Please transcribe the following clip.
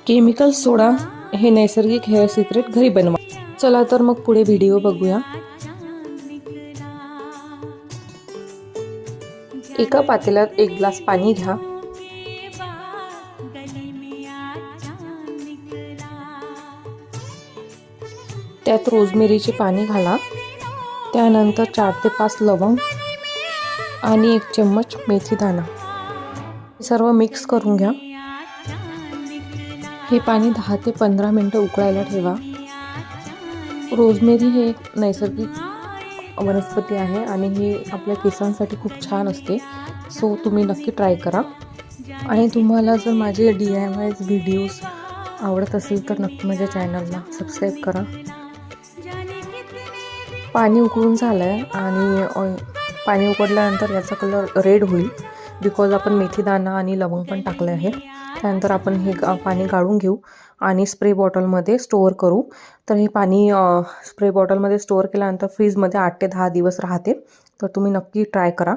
Chemical सोडा हे नैसर्गिक hair secret घरी बनवा। चला तर मग पुढे व्हिडिओ बघूया। एका पातेल्यात 1 ग्लास पाणी घ्या। त्यात रोजमेरीचे पाने घाला। त्यानंतर 4 ते 5 लवंग आणि 1 चम्मच मेथी दाणा सर्व मिक्स करून घ्या। हे पाणी 10 ते 15 मिनिटे उकळायला ठेवा। रोजमेरी हे एक नैसर्गिक वनस्पती आहे आणि हे आपल्या केसांसाठी खूप छान असते। सो तुम्ही नक्की ट्राय करा। आणि तुम्हाला जर माझे DIY व्हिडिओज आवडत असेल तर नक्की माझ्या चॅनलला सबस्क्राईब करा। पाणी उकळून झालंय आणि पाणी उकळल्यानंतर याचा कलर रेड होईल, बिकॉज आपण मेथी दाणा आणि लवंग पण टाकले आहे। त्यानंतर आपण हे पाणी गाळून घेऊ आणि स्प्रे बॉटलमध्ये स्टोअर करू। तर हे पाणी स्प्रे बॉटलमध्ये स्टोअर केल्यानंतर फ्रीजमध्ये 8 ते 10 दिवस राहते। तर तुम्ही नक्की ट्राय करा।